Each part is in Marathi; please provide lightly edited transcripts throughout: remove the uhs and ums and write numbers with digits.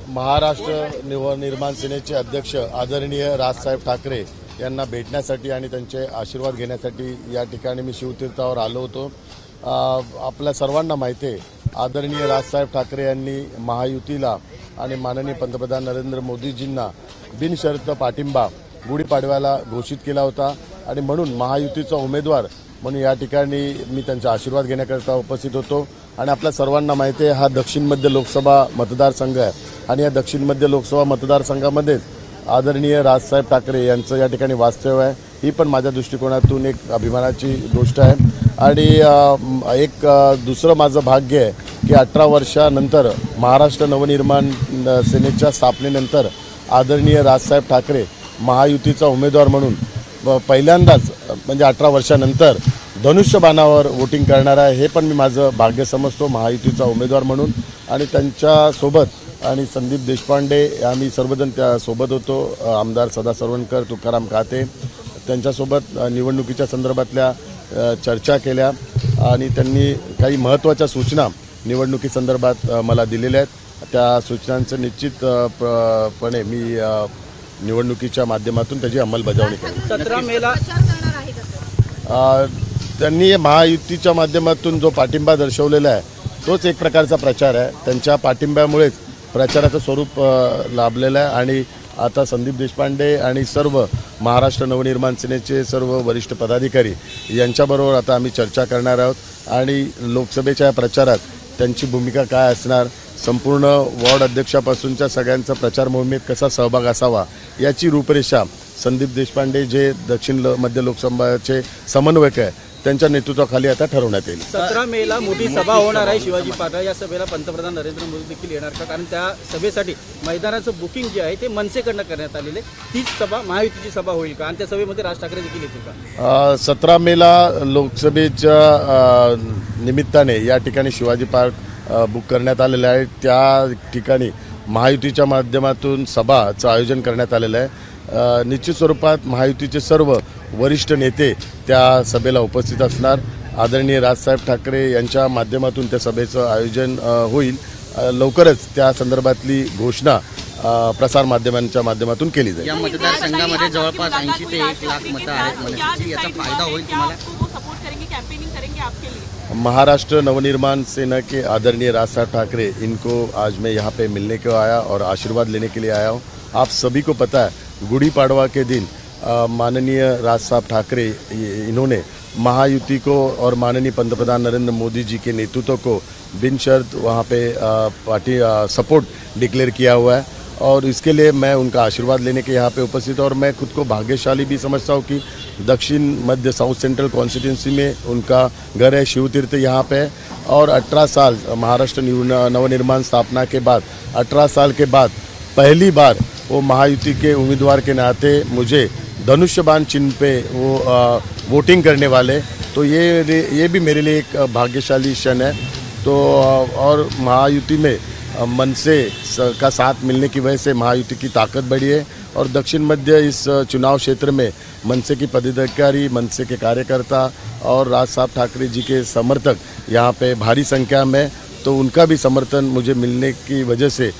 महाराष्ट्र नवनिर्माण सेनेचे अध्यक्ष आदरणीय राजसाहेब ठाकरे यांना भेटण्यासाठी आणि त्यांचे आशीर्वाद घेण्यासाठी या ठिकाणी मी शिवतीर्थावर आलो होतो। आपल्या सर्वांना माहिती आहे, आदरणीय राजसाहेब ठाकरे यांनी महायुतीला आणि माननीय पंतप्रधान नरेंद्र मोदीजींना बिनशर्त पाठिंबा गुढीपाडव्याला घोषित केला होता आणि म्हणून महायुतीचा उमेदवार म्हणून या ठिकाणी मी त्यांचा आशीर्वाद घेण्याकरता उपस्थित होतो। आणि आपल्या सर्वांना माहिती आहे, हा दक्षिण मध्य लोकसभा मतदारसंघ आहे आणि या दक्षिण मध्य लोकसभा मतदारसंघामध्ये आदरणीय राजसाहेब ठाकरे यांचं या ठिकाणी वास्तव्य आहे। ही पण माझ्या दृष्टिकोनातून एक अभिमानाची गोष्ट आहे। आणि एक दुसरं माझं भाग्य आहे की 18 वर्षानंतर महाराष्ट्र नवनिर्माण सेनेच्या स्थापनेनंतर आदरणीय राजसाहेब ठाकरे महायुतीचा उमेदवार म्हणून पहिल्यांदाच म्हणजे 18 वर्षानंतर धनुष्यबाणावर वोटिंग करणार आहे। हे पण मी माझं भाग्य समजतो महायुतीचा उमेदवार म्हणून। आणि त्यांच्यासोबत आणि संदीप देशपांडे आम्ही सर्वजण त्यासोबत होतो, आमदार सदा सरवणकर, तुकाराम काते, त्यांच्यासोबत निवडणुकीच्या संदर्भातल्या चर्चा केल्या आणि त्यांनी काही महत्त्वाच्या सूचना निवडणुकीसंदर्भात मला दिलेल्या आहेत। त्या सूचनांचं निश्चितपणे मी निवडणुकीच्या माध्यमातून त्याची अंमलबजावणी केली। 17 मेला त्यांनी महायुतीच्या माध्यमातून जो पाठिंबा दर्शवलेला आहे तोच एक प्रकारचा प्रचार आहे। त्यांच्या पाठिंब्यामुळेच प्रचाराचं स्वरूप लाभलेलं आहे आणि आता संदीप देशपांडे आणि सर्व महाराष्ट्र नवनिर्माण सेनेचे सर्व वरिष्ठ पदाधिकारी यांच्याबरोबर आता आम्ही चर्चा करणार आहोत आणि लोकसभेच्या प्रचारात त्यांची भूमिका काय असणार, संपूर्ण वॉर्ड अध्यक्षापासूनच्या सगळ्यांचा प्रचार मोहिमेत कसा सहभाग असावा याची रूपरेषा संदीप देशपांडे जे दक्षिण मध्य लोकसभेचे समन्वयक आहे त्यांच्या नेतृत्वाखाली आता ठरवण्यात येईल। 17 मेला मोठी सभा होणार आहे शिवाजी पार्कला। या सभेला पंतप्रधान नरेंद्र मोदी देखील येणार का? कारण त्या सभेसाठी मैदानाचं बुकिंग जे आहे ते मनसेकडनं करण्यात आलेले। तीच सभा महायुतीची सभा होईल का आणि त्या सभेमध्ये राज ठाकरे देखील येतील का? 17 मेला लोकसभेच्या निमित्ताने या ठिकाणी शिवाजी पार्क बुक करण्यात आलेलं आहे। त्या ठिकाणी महायुतीच्या माध्यमातून सभाचं आयोजन करण्यात आलेलं आहे। निश्चित स्वरूपात महायुतीचे सर्व वरिष्ठ नेते त्या सभेला उपस्थित असणार। आदरणीय राजसाहेब ठाकरे यांच्या माध्यमातून त्या सभेचं आयोजन होईल। लवकरच त्या संदर्भातली घोषणा प्रसार माध्यमांच्या माध्यमातून केली जाईल। या मतदारसंघामध्ये जवळपास 80 ते 1 लाख मतं आहेत मनसेची, याचा फायदा होईल तुम्हाला? महाराष्ट्र नवनिर्माण सेना के आदरणीय राजसाहेब ठाकरे, इनको आज मैं यहाँ पे मिलने को आया और आशीर्वाद लेने के लिए आया हूँ। आप सभी को पता है, गुड़ी पाड़वा के दिन माननीय राज साहब ठाकरे इन्होंने महायुति को और माननीय पंतप्रधान नरेंद्र मोदी जी के नेतृत्व को बिनशर्त वहाँ पे पार्टी सपोर्ट डिक्लेयर किया हुआ है और इसके लिए मैं उनका आशीर्वाद लेने के यहाँ पे उपस्थित हूँ। और मैं खुद को भाग्यशाली भी समझता हूँ कि दक्षिण मध्य साउथ सेंट्रल कॉन्स्टिट्यूंसी में उनका घर है, शिवतीर्थ यहाँ पे है। और 18 साल महाराष्ट्र नवनिर्माण स्थापना के बाद 18 साल के बाद पहली बार वो महायुति के उम्मीदवार के नाते मुझे धनुष्यबाण चिन्ह पे वो वोटिंग करने वाले, तो ये भी मेरे लिए एक भाग्यशाली क्षण है। तो और महायुति में मनसे का साथ मिलने की वजह से महायुति की ताकत बढ़ी है और दक्षिण मध्य इस चुनाव क्षेत्र में मनसे की पदाधिकारी, मनसे के कार्यकर्ता और राज साहब ठाकरे जी के समर्थक यहाँ पे भारी संख्या में, तो उनका भी समर्थन मुझे मिलने की वजह से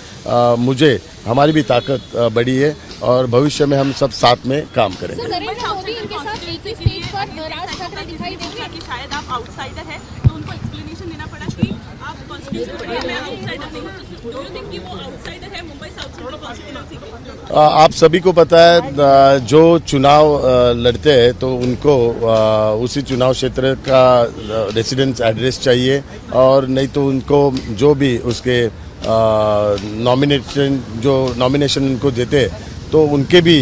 मुझे हमारी भी ताकत बढ़ी है और भविष्य में हम सब साथ में काम करेंगे। नरेंद्र मोदी इनके साथ एक ही स्टेज पर राज ठाकरे दिखाई देंगे कि शायद आप आउटसाइडर हैं, तो उनको एक्सप्लेनेशन देना पड़ा कि आप कॉन्स्टिट्यूशन में आउटसाइडर नहीं हो। डू यू थिंक कि वो आउटसाइडर है मुंबई साउथ सेंट्रल कॉन्स्टिट्यूएंसी के? आप सभी को पता है, जो चुनाव लड़ते हैं तो उनको उसी चुनाव क्षेत्र का रेसिडेंस एड्रेस चाहिए और नहीं तो उनको जो भी उसके नॉमिनेशन उनको देते हैं तो उनके भी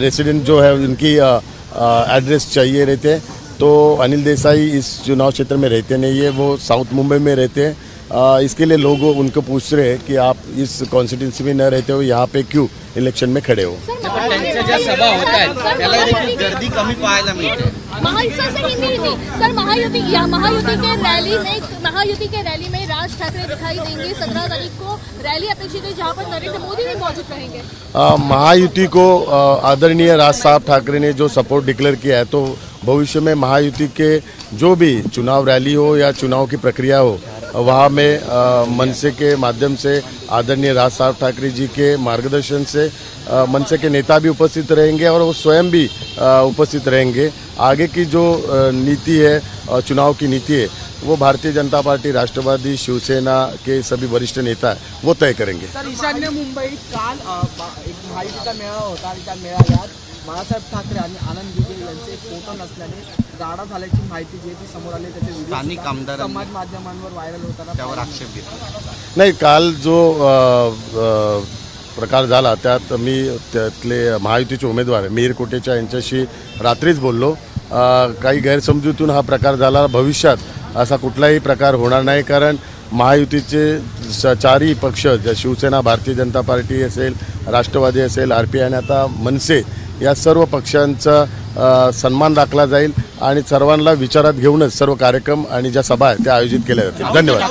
रेसिडेंट जो है उनकी एड्रेस चाहिए रहते हैं। तो अनिल देसाई इस चुनाव क्षेत्र में रहते नहीं है, वो साउथ मुंबई में रहते हैं। इसके लिए लोग उनको पूछ रहे हैं कि आप इस कॉन्स्टिट्यूंसी में न रहते हो, यहाँ पे क्यों इलेक्शन में खड़े हो। त्यांच्या ज्या सभा होत आहेत त्याला देखील गर्दी कमी पाहायला मिळते। महायुति के रैली में राज ठाकरे दिखाई देंगे। 17 तारीख को रैली अपेक्षित है जहां पर नरेंद्र मोदी भी मौजूद रहेंगे। महायुति को आदरणीय राज साहब ठाकरे ने जो सपोर्ट डिक्लेयर किया है, तो भविष्य में महायुति के जो भी चुनाव रैली हो या चुनाव की प्रक्रिया हो वहाँ में मनसे के माध्यम से आदरणीय राज साहब ठाकरे जी के मार्गदर्शन से मनसे के नेता भी उपस्थित रहेंगे और वो स्वयं भी उपस्थित रहेंगे। आगे की जो नीति है, चुनाव की नीति है, वो भारतीय जनता पार्टी, राष्ट्रवादी, शिवसेना के सभी वरिष्ठ नेता है वो तय करेंगे। सर, ईशान्य मुंबईत काल एक महायुतीचा मेळावा होता आणि त्या मेळाव्यात बाळासाहेब ठाकरे आणि आनंद दिघे यांचे फोटो नसल्याने गाडा झाल्याची माहिती जी आहे ती समोर आली। त्याचे स्थानिक व्हिडिओ आमदारांनी समाज माध्यमांवर व्हायरल होताना त्यावर आक्षेप घेतला। नाही, काल जो प्रकार झाला त्यात मी त्यातले महायुतीचे उमेदवार मिहीर कोटेचा यांच्याशी रात्रीच बोललो। काही गैरसमजुतीतून हा प्रकार झाला, भविष्यात असा कुठलाही प्रकार होणार नाही, कारण महायुतीचे चारही पक्ष, शिवसेना, भारतीय जनता पार्टी असेल, राष्ट्रवादी असेल, RPI आणि आता मनसे, या सर्व पक्षांचा सन्मान राखला जाईल आणि सर्वांना विचारात घेऊनच सर्व कार्यक्रम आणि ज्या सभा आहेत त्या आयोजित केल्या जातील। धन्यवाद।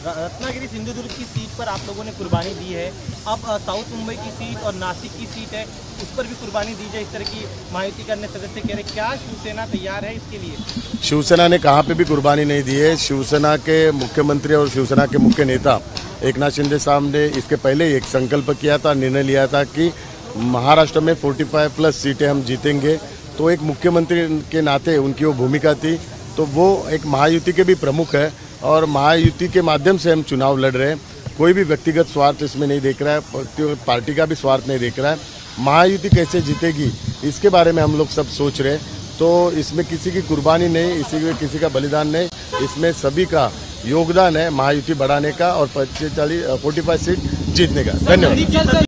रत्नागिरी सिंधुदुर्ग की सीट पर आप लोगों ने कुर्बानी दी है, अब साउथ मुंबई की सीट और नासिक की सीट है, उस पर भी कुर्बानी दी जाए, इस तरह की महायुति करने सदस्य कह रहे, क्या शिवसेना तैयार है इसके लिए? शिवसेना ने कहाँ पे भी कुर्बानी नहीं दी है। शिवसेना के मुख्यमंत्री और शिवसेना के मुख्य नेता एकनाथ शिंदे साहब ने इसके पहले ही एक संकल्प किया था, निर्णय लिया था कि महाराष्ट्र में 45+ सीटें हम जीतेंगे। तो एक मुख्यमंत्री के नाते उनकी वो भूमिका थी, तो वो एक महायुति के भी प्रमुख है और महायुति के माध्यम से हम चुनाव लड़ रहे हैं। कोई भी व्यक्तिगत स्वार्थ इसमें नहीं देख रहा है, पार्टी का भी स्वार्थ नहीं देख रहा है। महायुति कैसे जीतेगी इसके बारे में हम लोग सब सोच रहे हैं। तो इसमें किसी की कुर्बानी नहीं, इसमें किसी का बलिदान नहीं, इसमें सभी का योगदान है महायुति बढ़ाने का और 45 सीट जीतने का। धन्यवाद।